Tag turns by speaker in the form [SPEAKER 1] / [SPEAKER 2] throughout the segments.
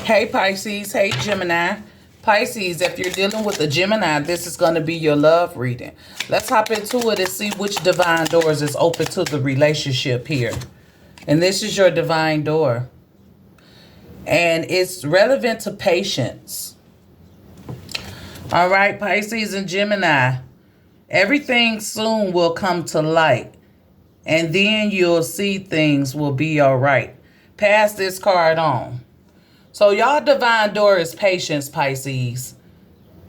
[SPEAKER 1] Hey Pisces, hey Gemini. Pisces, if you're dealing with a Gemini, this is going to be your love reading. Let's hop into it and see which divine doors is open to the relationship here. And this is your divine door. And it's relevant to patience. All right, Pisces and Gemini. Everything soon will come to light. And then you'll see things will be all right. Pass this card on. So y'all divine door is patience, Pisces.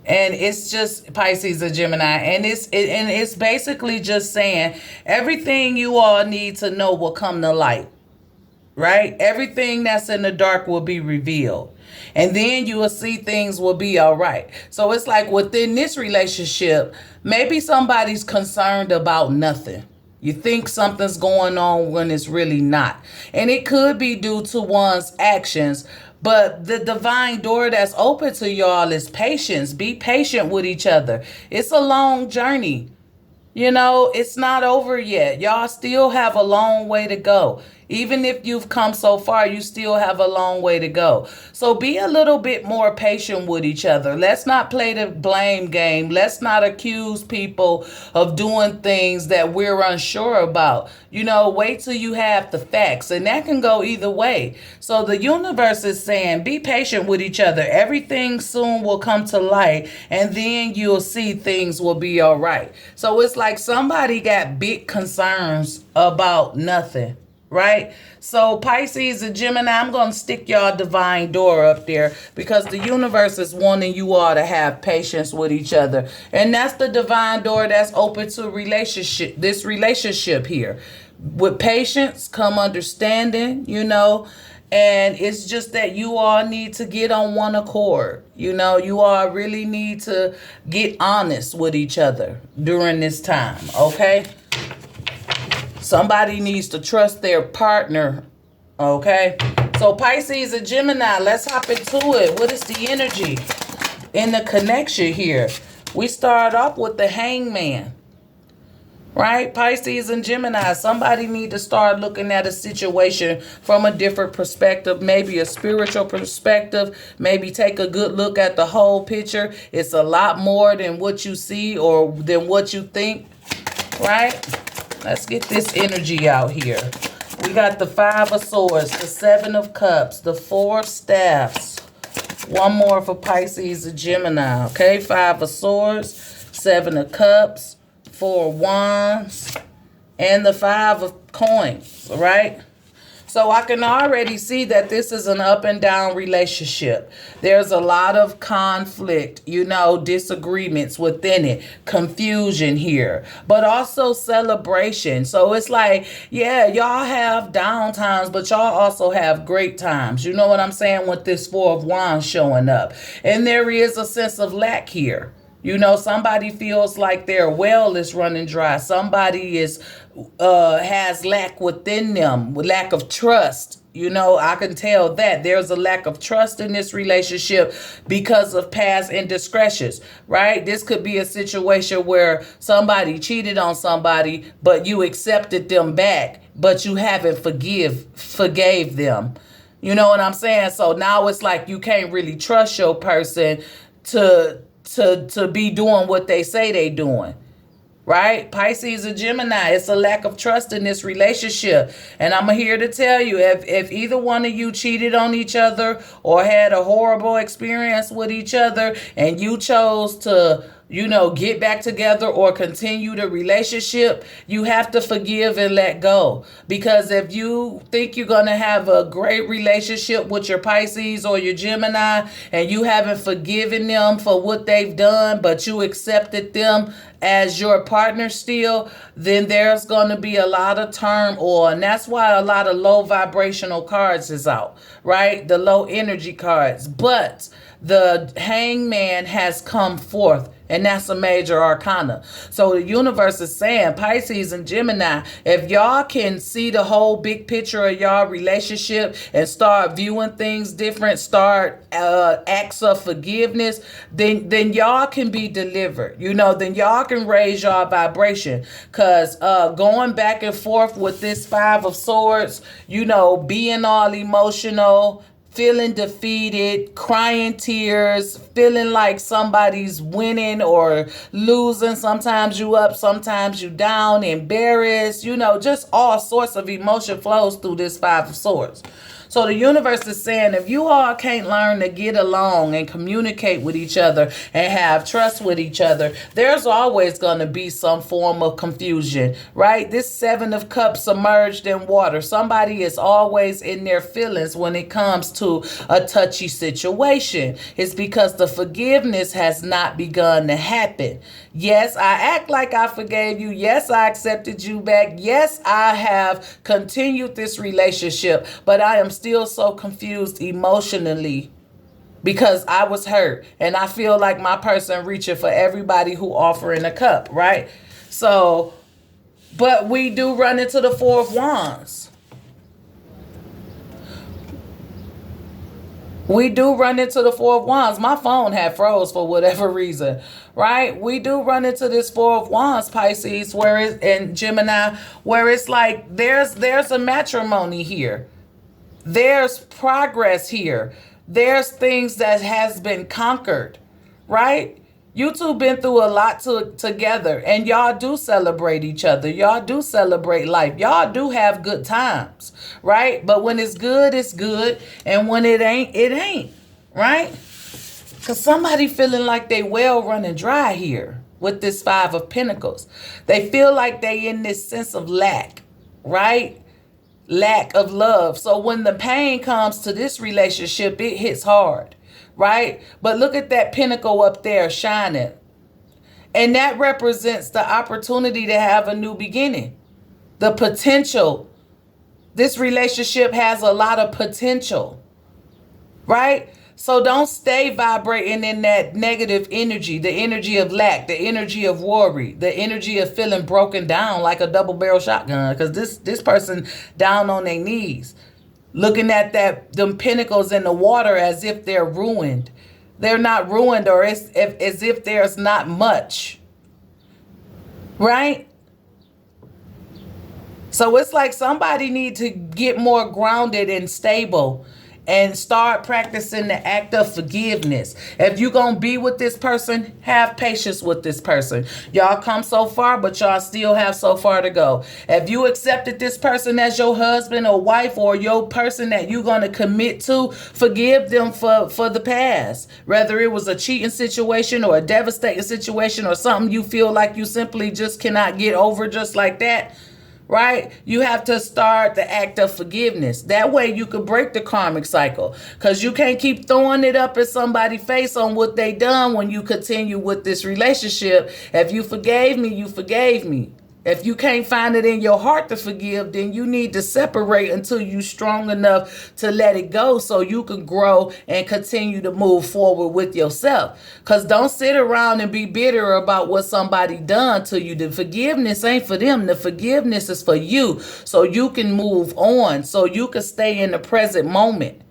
[SPEAKER 1] And it's just Pisces and Gemini. And it's basically just saying everything you all need to know will come to light. Right? Everything that's in the dark will be revealed. And then you will see things will be all right. So it's like within this relationship, maybe somebody's concerned about nothing. You think something's going on when it's really not. And it could be due to one's actions. But the divine door that's open to y'all is patience. Be patient with each other. It's a long journey. You know, it's not over yet. Y'all still have a long way to go. Even if you've come so far, you still have a long way to go. So be a little bit more patient with each other. Let's not play the blame game. Let's not accuse people of doing things that we're unsure about. You know, wait till you have the facts. And that can go either way. So the universe is saying, be patient with each other. Everything soon will come to light. And then you'll see things will be all right. So it's like somebody got big concerns about nothing. Right? So Pisces and Gemini, I'm going to stick y'all divine door up there because the universe is wanting you all to have patience with each other. And that's the divine door that's open to this relationship here. With patience come understanding, you know, and it's just that you all need to get on one accord. You know, you all really need to get honest with each other during this time, okay? Somebody needs to trust their partner, okay? So Pisces and Gemini, let's hop into it. What is the energy in the connection here? We start off with the Hangman, right? Pisces and Gemini, somebody need to start looking at a situation from a different perspective, maybe a spiritual perspective, maybe take a good look at the whole picture. It's a lot more than what you see or than what you think, right? Let's get this energy out here. We got the Five of Swords, the Seven of Cups, the Four of Staffs. One more for Pisces and Gemini, okay? Five of Swords, Seven of Cups, Four of Wands, and the Five of Coins, right? So I can already see that this is an up and down relationship. There's a lot of conflict, you know, disagreements within it, confusion here, but also celebration. So it's like, yeah, y'all have down times, but y'all also have great times. You know what I'm saying? With this Four of Wands showing up. And there is a sense of lack here. You know, somebody feels like their well is running dry. Somebody has lack within them, lack of trust. You know, I can tell that there's a lack of trust in this relationship because of past indiscretions, right? This could be a situation where somebody cheated on somebody, but you accepted them back, but you haven't forgave them. You know what I'm saying? So now it's like you can't really trust your person to be doing what they say they doing. Right? Pisces and Gemini, it's a lack of trust in this relationship. And I'm here to tell you, if either one of you cheated on each other or had a horrible experience with each other and you chose to, you know, get back together or continue the relationship, you have to forgive and let go. Because if you think you're going to have a great relationship with your Pisces or your Gemini and you haven't forgiven them for what they've done, but you accepted them as your partner still, then there's going to be a lot of turmoil. And that's why a lot of low vibrational cards is out, right? The low energy cards. But the Hangman has come forth. And that's a major arcana. So the universe is saying, Pisces and Gemini, if y'all can see the whole big picture of y'all relationship and start viewing things different, start acts of forgiveness, then y'all can be delivered. You know, then y'all can raise y'all vibration. Because going back and forth with this Five of Swords, you know, being all emotional, feeling defeated, crying tears, feeling like somebody's winning or losing. Sometimes you up, sometimes you down, embarrassed, just all sorts of emotion flows through this Five of Swords. So the universe is saying if you all can't learn to get along and communicate with each other and have trust with each other, there's always going to be some form of confusion, right? This Seven of Cups submerged in water. Somebody is always in their feelings when it comes to a touchy situation. It's because the forgiveness has not begun to happen. Yes, I act like I forgave you. Yes, I accepted you back. Yes, I have continued this relationship, but I am still so confused emotionally because I was hurt and I feel like my person reaching for everybody who offering a cup, right? So, but we do run into the Four of Wands. We do run into the Four of Wands. My phone had froze for whatever reason, right? We do run into this Four of Wands, Pisces, and Gemini, where it's like there's a matrimony here. There's progress here. There's things that has been conquered, right? You two been through a lot together, and y'all do celebrate each other. Y'all do celebrate life. Y'all do have good times, right? But when it's good, it's good. And when it ain't, right? Because somebody feeling like they well running dry here with this Five of Pentacles. They feel like they in this sense of lack, right? Lack of love. So when the pain comes to this relationship, it hits hard. Right? But look at that pentacle up there shining. And that represents the opportunity to have a new beginning. The potential. This relationship has a lot of potential. Right? So don't stay vibrating in that negative energy, the energy of lack, the energy of worry, the energy of feeling broken down like a double barrel shotgun. Because this person down on their knees. Looking at them pinnacles in the water as if they're ruined. They're not ruined, or as if there's not much. Right? So it's like somebody need to get more grounded and stable and start practicing the act of forgiveness. If you're going to be with this person, have patience with this person. Y'all come so far, but y'all still have so far to go. If you accepted this person as your husband or wife or your person that you're going to commit to, forgive them for the past. Whether it was a cheating situation or a devastating situation or something you feel like you simply just cannot get over just like that. Right? You have to start the act of forgiveness. That way you can break the karmic cycle. Because you can't keep throwing it up in somebody's face on what they done when you continue with this relationship. If you forgave me, you forgave me. If you can't find it in your heart to forgive, then you need to separate until you're strong enough to let it go so you can grow and continue to move forward with yourself. Because don't sit around and be bitter about what somebody done to you. The forgiveness ain't for them. The forgiveness is for you so you can move on, so you can stay in the present moment.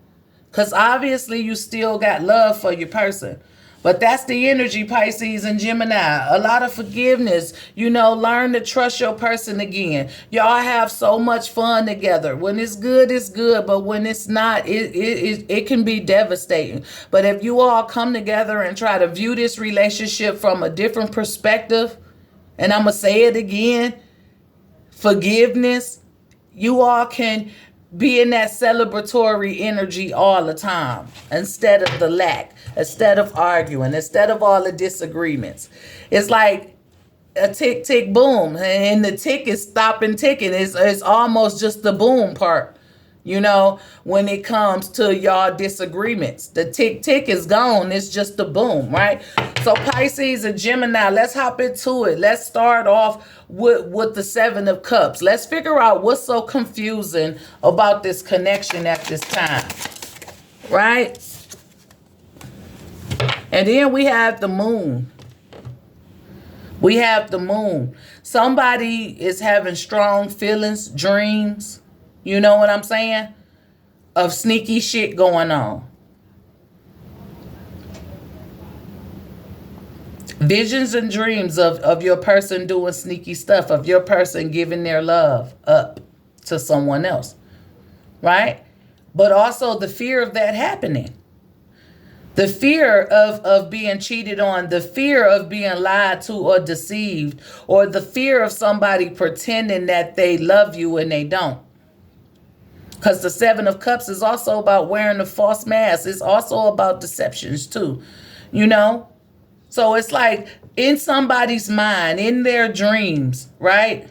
[SPEAKER 1] Because obviously you still got love for your person. But that's the energy, Pisces and Gemini. A lot of forgiveness. Learn to trust your person again. Y'all have so much fun together. When it's good, it's good. But when it's not, it can be devastating. But if you all come together and try to view this relationship from a different perspective, and I'm going to say it again, forgiveness, you all can be in that celebratory energy all the time instead of the lack, instead of arguing, instead of all the disagreements. It's like a tick, tick, boom. And the tick is stopping ticking. It's almost just the boom part, when it comes to y'all disagreements. The tick, tick is gone. It's just the boom, right? So Pisces and Gemini, let's hop into it. Let's start off with the Seven of Cups. Let's figure out what's so confusing about this connection at this time, right? And then we have the moon. We have the moon. Somebody is having strong feelings, dreams, you know what I'm saying, of sneaky shit going on. Visions and dreams of your person doing sneaky stuff, of your person giving their love up to someone else, right? but also the fear of that happening. The fear of being cheated on, the fear of being lied to or deceived, or the fear of somebody pretending that they love you and they don't. Because the Seven of Cups is also about wearing a false mask. It's also about deceptions too, you know? So it's like in somebody's mind, in their dreams, right?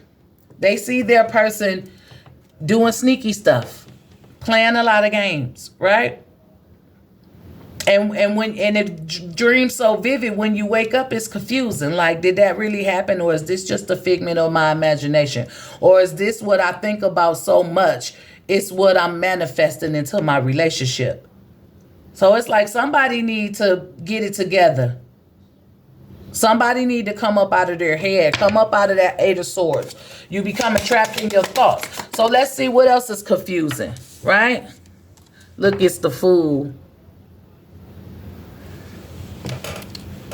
[SPEAKER 1] They see their person doing sneaky stuff, playing a lot of games, right? And the dream's so vivid, when you wake up, it's confusing. Like, did that really happen? Or is this just a figment of my imagination? Or is this what I think about so much? It's what I'm manifesting into my relationship. So it's like somebody need to get it together. Somebody need to come up out of their head. Come up out of that Eight of Swords. You becoming trapped in your thoughts. So let's see what else is confusing, right? Look, it's the Fool.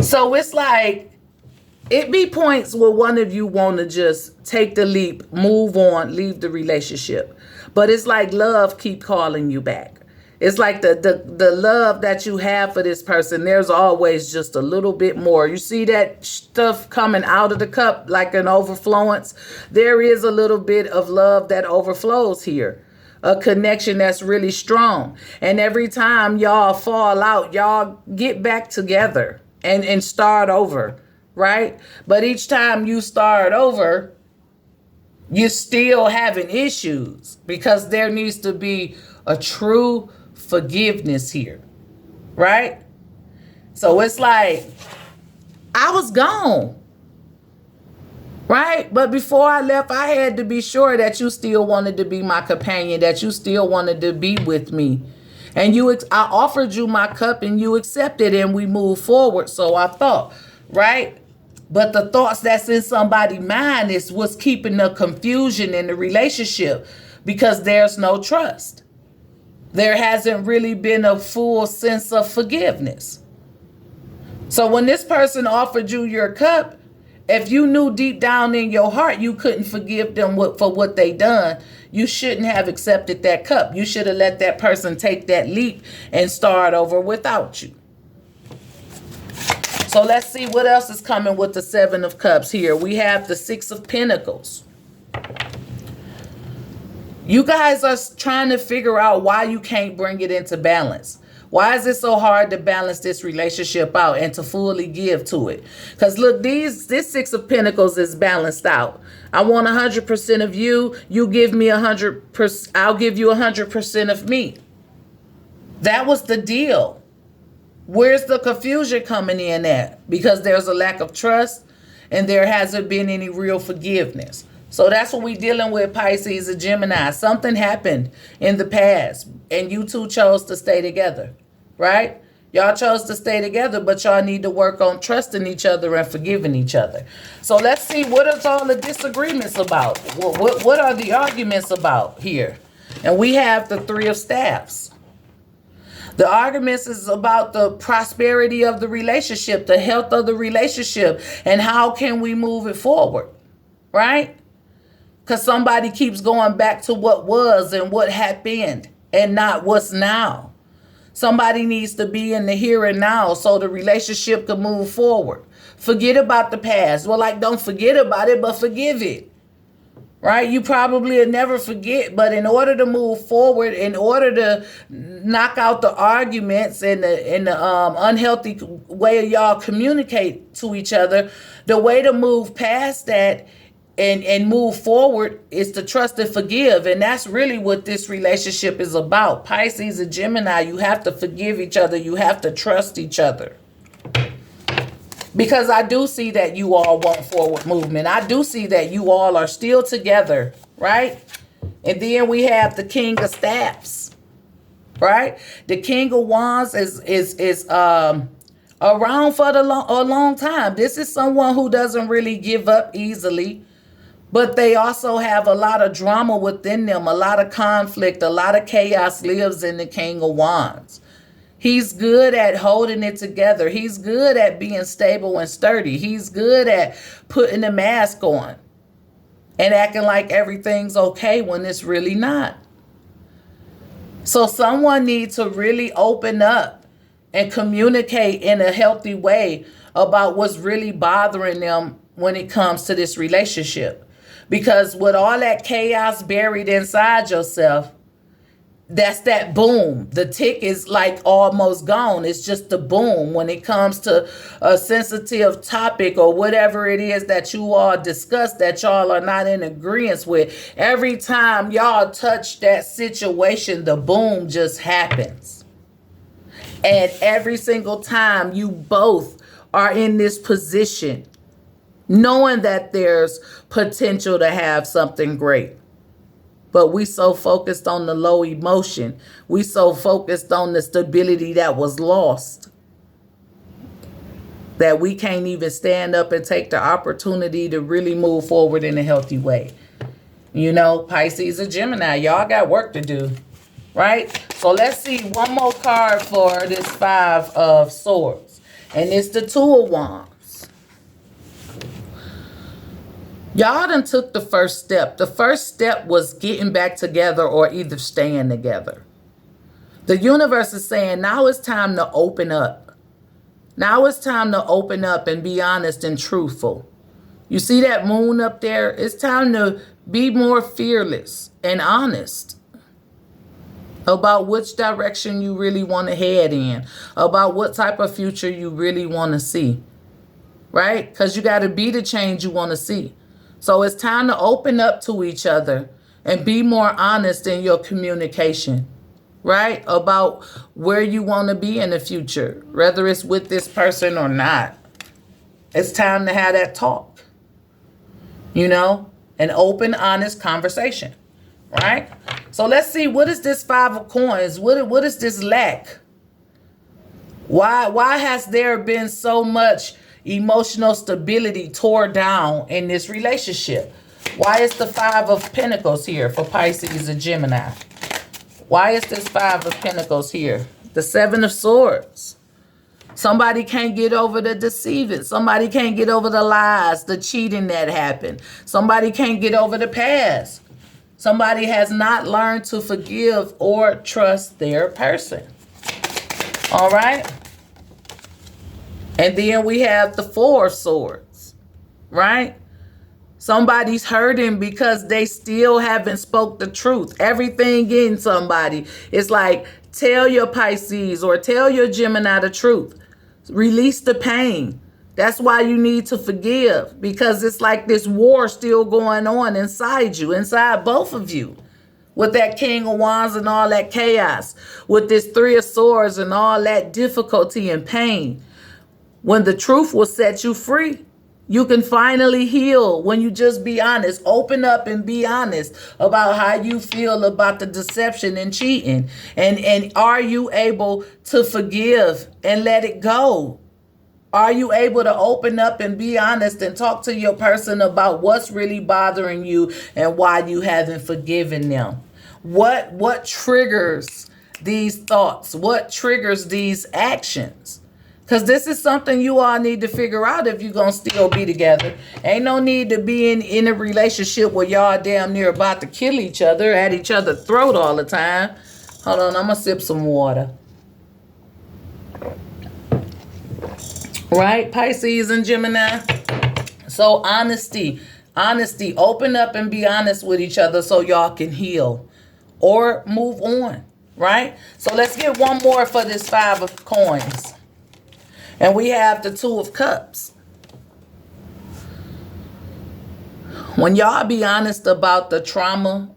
[SPEAKER 1] So it's like, it be points where one of you want to just take the leap, move on, leave the relationship. But it's like love keep calling you back. It's like the love that you have for this person, there's always just a little bit more. You see that stuff coming out of the cup like an overflowance? There is a little bit of love that overflows here. A connection that's really strong. And every time y'all fall out, y'all get back together and start over, right? But each time you start over, you're still having issues because there needs to be a true forgiveness here, right? So it's like, I was gone, right? But before I left, I had to be sure that you still wanted to be my companion, that you still wanted to be with me. And I offered you my cup and you accepted and we moved forward. So I thought, right? But the thoughts that's in somebody's mind is what's keeping the confusion in the relationship, because there's no trust. There hasn't really been a full sense of forgiveness. So when this person offered you your cup, if you knew deep down in your heart you couldn't forgive them for what they done, you shouldn't have accepted that cup. You should have let that person take that leap and start over without you. So let's see what else is coming with the Seven of Cups here. We have the Six of Pentacles. You guys are trying to figure out why you can't bring it into balance. Why is it so hard to balance this relationship out and to fully give to it? Because look, this Six of Pentacles is balanced out. I want 100% of you. You give me 100%. I'll give you 100% of me. That was the deal. Where's the confusion coming in at? Because there's a lack of trust and there hasn't been any real forgiveness. So that's what we're dealing with, Pisces and Gemini. Something happened in the past and you two chose to stay together, right? Y'all chose to stay together, but y'all need to work on trusting each other and forgiving each other. So let's see, what is all the disagreements about? What are the arguments about here? And we have the Three of Staffs. The arguments is about the prosperity of the relationship, the health of the relationship, and how can we move it forward, right? Because somebody keeps going back to what was and what happened and not what's now. Somebody needs to be in the here and now so the relationship can move forward. Forget about the past. Well, like, don't forget about it, but forgive it. Right? You probably will never forget, but in order to move forward, in order to knock out the arguments and the unhealthy way y'all communicate to each other, the way to move past that and move forward is to trust and forgive. And that's really what this relationship is about. Pisces and Gemini, you have to forgive each other. You have to trust each other. Because I do see that you all want forward movement. I do see that you all are still together, right? And then we have the King of Staffs, right? The King of Wands is around for a long time. This is someone who doesn't really give up easily, but they also have a lot of drama within them, a lot of conflict, a lot of chaos lives in the King of Wands. He's good at holding it together. He's good at being stable and sturdy. He's good at putting a mask on and acting like everything's okay when it's really not. So someone needs to really open up and communicate in a healthy way about what's really bothering them when it comes to this relationship. Because with all that chaos buried inside yourself, that's that boom. The tick is like almost gone. It's just the boom when it comes to a sensitive topic or whatever it is that you all discuss that y'all are not in agreement with. Every time y'all touch that situation, the boom just happens. And every single time you both are in this position, knowing that there's potential to have something great. But we so focused on the low emotion. We so focused on the stability that was lost that we can't even stand up and take the opportunity to really move forward in a healthy way. You know, Pisces and Gemini, y'all got work to do, right? So let's see one more card for this Five of Swords. And it's the Two of Wands. Y'all done took the first step. The first step was getting back together or either staying together. The universe is saying now it's time to open up. Now it's time to open up and be honest and truthful. You see that moon up there? It's time to be more fearless and honest about which direction you really want to head in, about what type of future you really want to see, right? Because you got to be the change you want to see. So it's time to open up to each other and be more honest in your communication, right? About where you want to be in the future, whether it's with this person or not. It's time to have that talk, you know, an open, honest conversation, right? So let's see, what is this Five of Coins? What is this lack? Why has there been so much emotional stability tore down in this relationship? Why is the Five of Pentacles here for Pisces and Gemini? Why is this Five of Pentacles here? The Seven of Swords. Somebody can't get over the deceiving. Somebody can't get over the lies, the cheating that happened. Somebody can't get over the past. Somebody has not learned to forgive or trust their person. All right? And then we have the Four of Swords, right? Somebody's hurting because they still haven't spoke the truth. Everything in somebody. It's like, tell your Pisces or tell your Gemini the truth. Release the pain. That's why you need to forgive, because it's like this war still going on inside you, inside both of you. With that King of Wands and all that chaos. With this Three of Swords and all that difficulty and pain. When the truth will set you free, you can finally heal when you just be honest. Open up and be honest about how you feel about the deception and cheating. And are you able to forgive and let it go? Are you able to open up and be honest and talk to your person about what's really bothering you and why you haven't forgiven them? What triggers these thoughts? What triggers these actions? Because this is something you all need to figure out if you're going to still be together. Ain't no need to be in a relationship where y'all damn near about to kill each other, at each other's throat all the time. Hold on, I'm going to sip some water. Right, Pisces and Gemini? So honesty. Open up and be honest with each other so y'all can heal or move on, right? So let's get one more for this Five of Coins. And we have the Two of Cups. When y'all be honest about the trauma,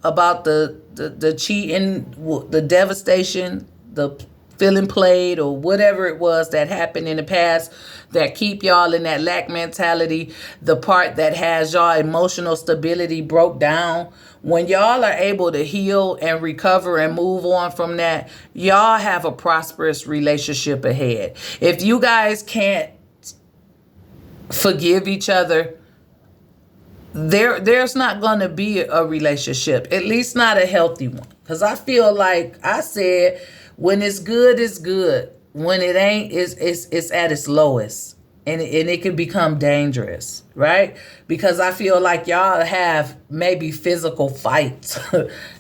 [SPEAKER 1] about the cheating, the devastation, the feeling played, or whatever it was that happened in the past that keep y'all in that lack mentality, the part that has y'all emotional stability broke down, when y'all are able to heal and recover and move on from that, y'all have a prosperous relationship ahead. If you guys can't forgive each other, there's not going to be a relationship, at least not a healthy one. Because I feel like I said, when it's good, it's good. When it ain't, it's at its lowest. and it can become dangerous, right? Because I feel like y'all have maybe physical fights.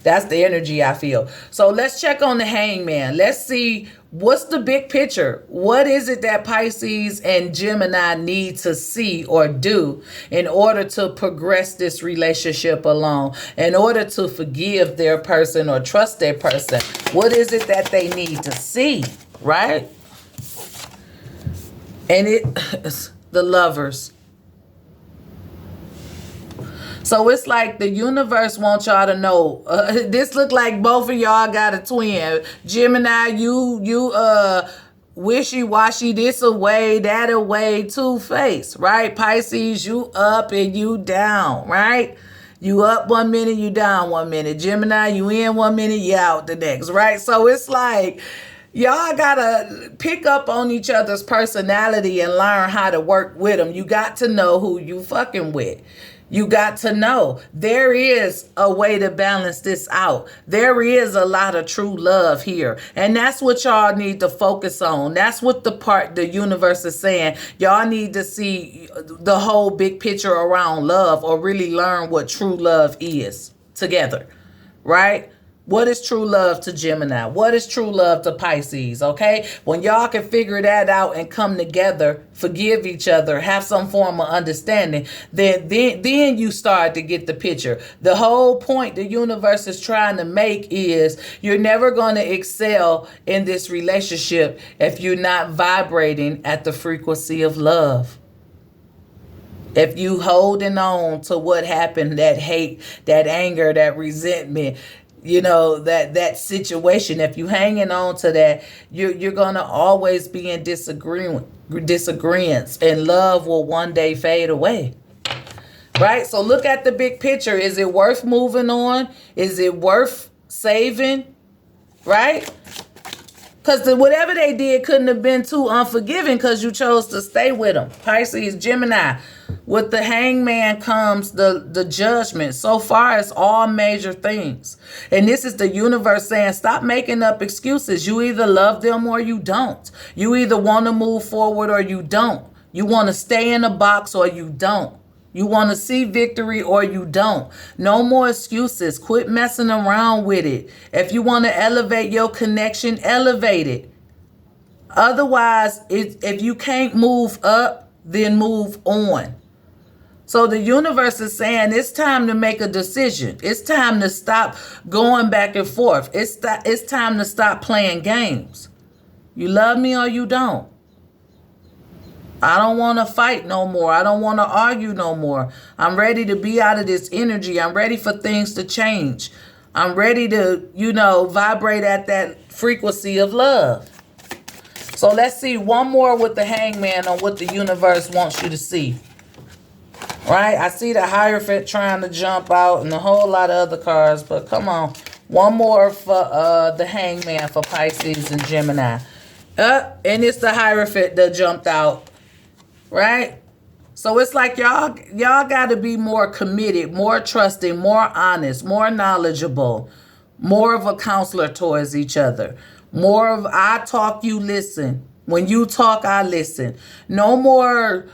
[SPEAKER 1] That's the energy I feel. So let's check on the hangman. Let's see what's the big picture. What is it that Pisces and Gemini need to see or do in order to progress this relationship along, in order to forgive their person or trust their person? What is it that they need to see, right? And it's the Lovers. So it's like the universe wants y'all to know. This look like both of y'all got a twin. Gemini, you wishy-washy, this away, that away, two-faced, right? Pisces, you up and you down, right? You up 1 minute, you down 1 minute. Gemini, you in 1 minute, you out the next, right? So it's like y'all gotta pick up on each other's personality and learn how to work with them. You got to know who you fucking with. You got to know there is a way to balance this out. There is a lot of true love here. And that's what y'all need to focus on. That's what the universe is saying. Y'all need to see the whole big picture around love, or really learn what true love is together, right? What is true love to Gemini? What is true love to Pisces? Okay? When y'all can figure that out and come together, forgive each other, have some form of understanding, then you start to get the picture. The whole point the universe is trying to make is you're never going to excel in this relationship if you're not vibrating at the frequency of love. If you holding on to what happened, that hate, that anger, that resentment, that situation, if you hanging on to that, you're gonna always be in disagreements, and love will one day fade away, right? So look at the big picture. Is it worth moving on? Is it worth saving, right? Because whatever they did couldn't have been too unforgiving, because you chose to stay with them. Pisces, Gemini. With the hangman comes the judgment. So far, it's all major things. And this is the universe saying, stop making up excuses. You either love them or you don't. You either want to move forward or you don't. You want to stay in a box or you don't. You want to see victory or you don't. No more excuses. Quit messing around with it. If you want to elevate your connection, elevate it. Otherwise, if you can't move up, then move on. So the universe is saying it's time to make a decision. It's time to stop going back and forth. It's time to stop playing games. You love me or you don't. I don't want to fight no more. I don't want to argue no more. I'm ready to be out of this energy. I'm ready for things to change. I'm ready to, vibrate at that frequency of love. So let's see one more with the hangman on what the universe wants you to see. Right? I see the Hierophant trying to jump out and a whole lot of other cards, but come on. One more for the hangman for Pisces and Gemini. And it's the Hierophant that jumped out. Right? So it's like y'all got to be more committed, more trusting, more honest, more knowledgeable, more of a counselor towards each other. More of I talk, you listen. When you talk, I listen. No more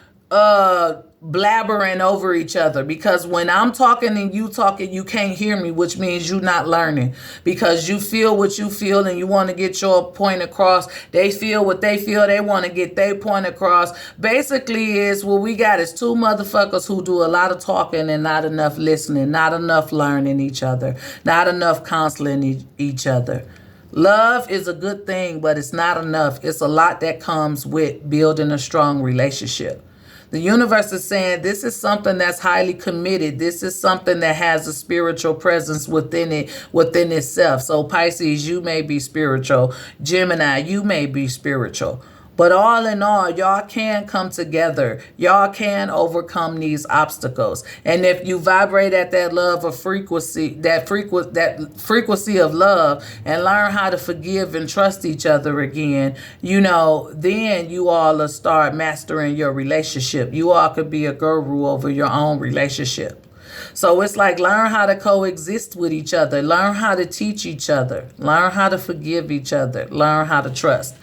[SPEAKER 1] blabbering over each other, because when I'm talking and you talking, you can't hear me, which means you're not learning, because you feel what you feel and you want to get your point across. They feel what they feel. They want to get their point across. Basically is what we got is two motherfuckers who do a lot of talking and not enough listening, not enough learning each other, not enough counseling each other. Love is a good thing, but it's not enough. It's a lot that comes with building a strong relationship. The universe is saying this is something that's highly committed. This is something that has a spiritual presence within itself. So Pisces, you may be spiritual. Gemini, you may be spiritual. But all in all, y'all can come together. Y'all can overcome these obstacles. And if you vibrate at that love of frequency, that frequency of love, and learn how to forgive and trust each other again, then you all will start mastering your relationship. You all could be a guru over your own relationship. So it's like learn how to coexist with each other. Learn how to teach each other. Learn how to forgive each other. Learn how to trust.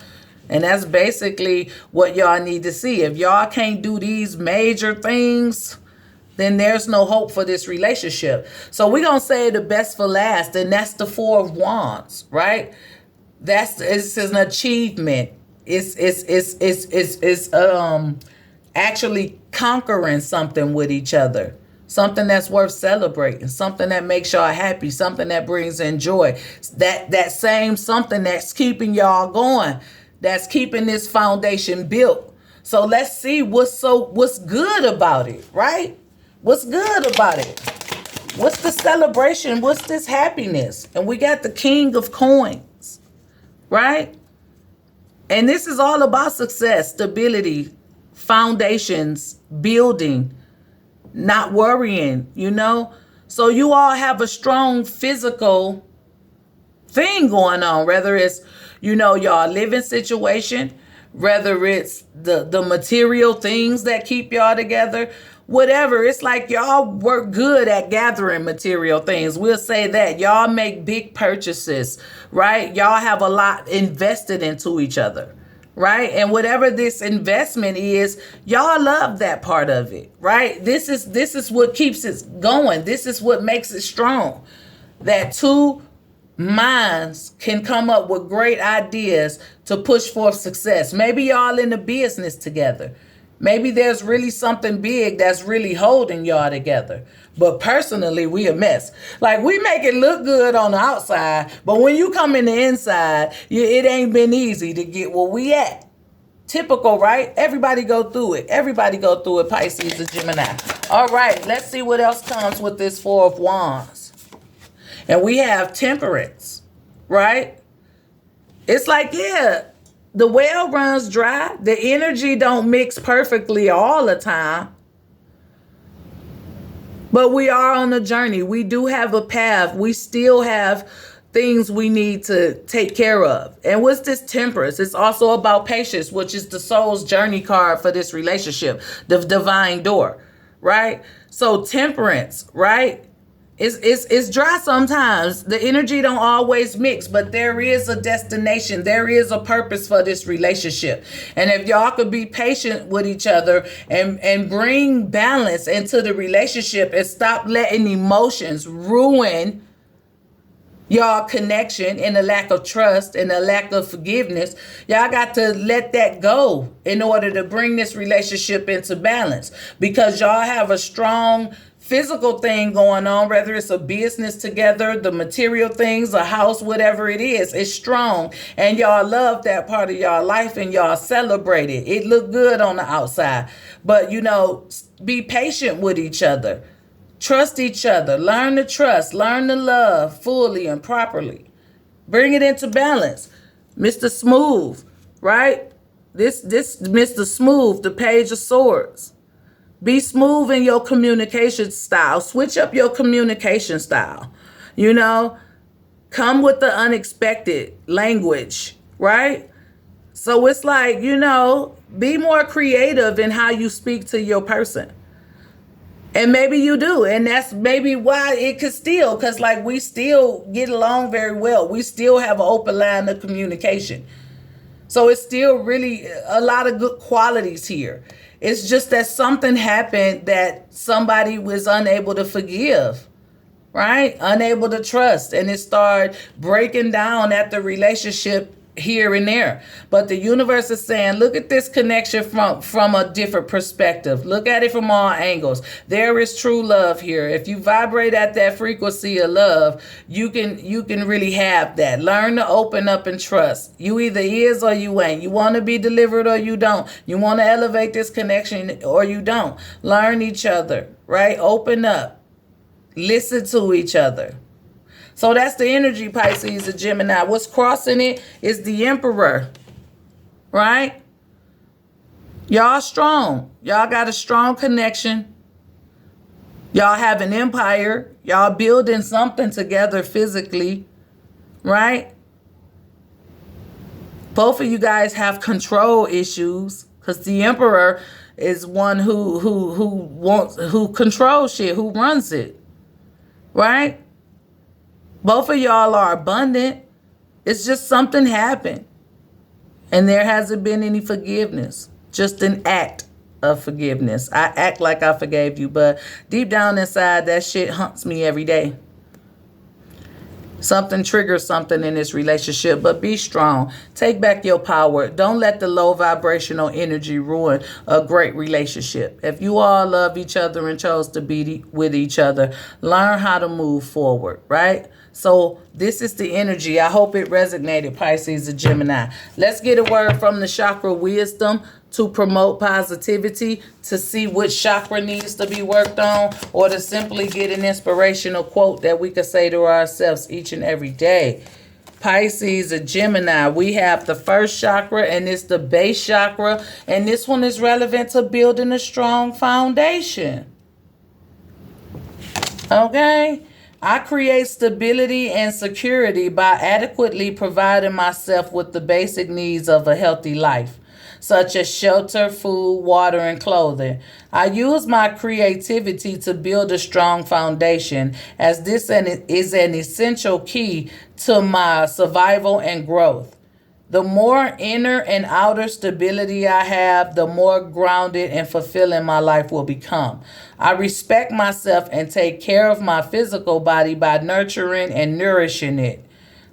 [SPEAKER 1] And that's basically what y'all need to see. If y'all can't do these major things, then there's no hope for this relationship. So we're going to say the best for last, and that's the Four of Wands, right? It's an achievement. It's actually conquering something with each other. Something that's worth celebrating, something that makes y'all happy, something that brings in joy. That same something that's keeping y'all going, that's keeping this foundation built. So let's see what's good about it, right? What's good about it? What's the celebration? What's this happiness? And we got the King of Coins, right? And this is all about success, stability, foundations, building, not worrying, you know? So you all have a strong physical thing going on, whether it's, y'all living situation, whether it's the material things that keep y'all together, whatever. It's like y'all work good at gathering material things. We'll say that. Y'all make big purchases, right? Y'all have a lot invested into each other, right? And whatever this investment is, y'all love that part of it, right? This is what keeps it going. This is what makes it strong. That two minds can come up with great ideas to push forth success. Maybe y'all in the business together. Maybe there's really something big that's really holding y'all together. But personally, we a mess. Like, we make it look good on the outside, but when you come in the inside, it ain't been easy to get where we at. Typical, right? Everybody go through it. Everybody go through it, Pisces and Gemini. All right, let's see what else comes with this Four of Wands. And we have Temperance, right? It's like, yeah, the well runs dry. The energy don't mix perfectly all the time. But we are on a journey. We do have a path. We still have things we need to take care of. And what's this Temperance? It's also about patience, which is the soul's journey card for this relationship, the divine door, right? So Temperance, right? It's dry sometimes. The energy don't always mix, but there is a destination. There is a purpose for this relationship. And if y'all could be patient with each other and bring balance into the relationship and stop letting emotions ruin y'all connection and a lack of trust and a lack of forgiveness, y'all got to let that go in order to bring this relationship into balance, because y'all have a strong physical thing going on, whether it's a business together, the material things, a house, whatever it is, it's strong. And y'all love that part of y'all life and y'all celebrate it. It look good on the outside. But, be patient with each other. Trust each other. Learn to trust. Learn to love fully and properly. Bring it into balance. Mr. Smooth, right? This Mr. Smooth, the Page of Swords. Be smooth in your communication style. Switch up your communication style. Come with the unexpected language, right? So it's like, be more creative in how you speak to your person. And maybe you do. And that's maybe why it could still, because like we still get along very well. We still have an open line of communication. So it's still really a lot of good qualities here. It's just that something happened that somebody was unable to forgive, right? Unable to trust. And it started breaking down at the relationship here and there. But the universe is saying, look at this connection from a different perspective. Look at it from all angles. There is true love here. If you vibrate at that frequency of love, you can really have that. Learn to open up and trust. You either is or you ain't. You want to be delivered or you don't. You want to elevate this connection or you don't. Learn each other, right? Open up. Listen to each other. So that's the energy, Pisces and Gemini. What's crossing it is the Emperor, right? Y'all strong. Y'all got a strong connection. Y'all have an empire. Y'all building something together physically, right? Both of you guys have control issues because the Emperor is one who controls shit, who runs it, right? Both of y'all are abundant. It's just something happened. And there hasn't been any forgiveness, just an act of forgiveness. I act like I forgave you, but deep down inside, that shit haunts me every day. Something triggers something in this relationship, but be strong. Take back your power. Don't let the low vibrational energy ruin a great relationship. If you all love each other and chose to be with each other, learn how to move forward, right? So this is the energy. I hope it resonated, Pisces and Gemini. Let's get a word from the chakra wisdom to promote positivity, to see which chakra needs to be worked on, or to simply get an inspirational quote that we could say to ourselves each and every day. Pisces and Gemini, we have the first chakra, and it's the base chakra, and this one is relevant to building a strong foundation. Okay? I create stability and security by adequately providing myself with the basic needs of a healthy life, such as shelter, food, water, and clothing. I use my creativity to build a strong foundation, as this is an essential key to my survival and growth. The more inner and outer stability I have, the more grounded and fulfilling my life will become. I respect myself and take care of my physical body by nurturing and nourishing it.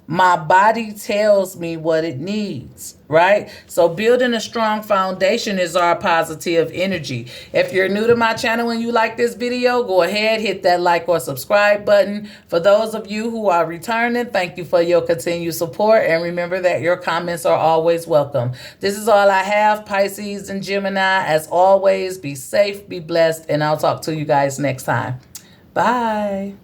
[SPEAKER 1] My body tells me what it needs, right? So building a strong foundation is our positive energy. If you're new to my channel and you like this video, go ahead, hit that like or subscribe button. For those of you who are returning, thank you for your continued support. And remember that your comments are always welcome. This is all I have, Pisces and Gemini. As always, be safe, be blessed, and I'll talk to you guys next time. Bye.